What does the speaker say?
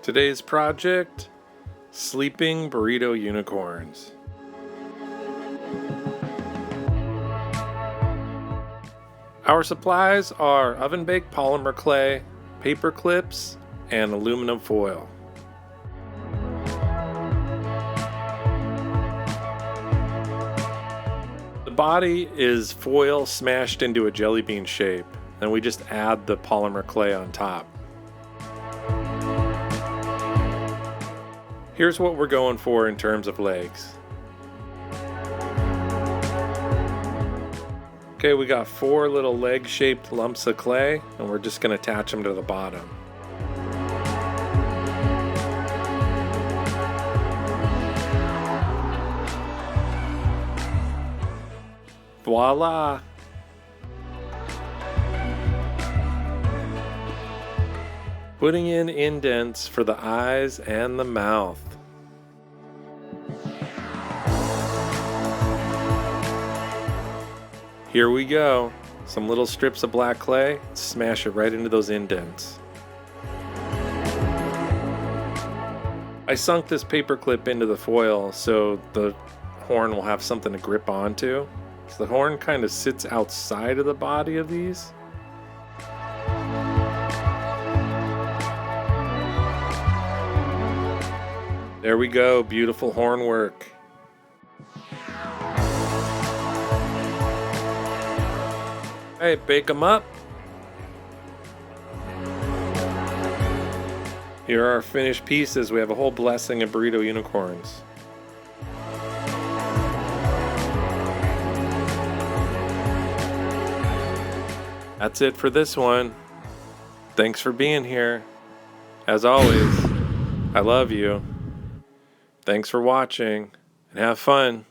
Today's project, sleeping burrito unicorns. Our supplies are oven-baked polymer clay, paper clips, and aluminum foil. The body is foil smashed into a jelly bean shape, and we just add the polymer clay on top. Here's what we're going for in terms of legs. Okay, we got 4 little leg-shaped lumps of clay, and we're just going to attach them to the bottom. Voila! Putting in indents for the eyes and the mouth. Here we go. Some little strips of black clay, smash it right into those indents. I sunk this paper clip into the foil so the horn will have something to grip onto. So the horn kind of sits outside of the body of these. There we go, beautiful horn work. Hey, bake them up. Here are our finished pieces. We have a whole blessing of burrito unicorns. That's it for this one. Thanks for being here. As always, I love you. Thanks for watching, and have fun.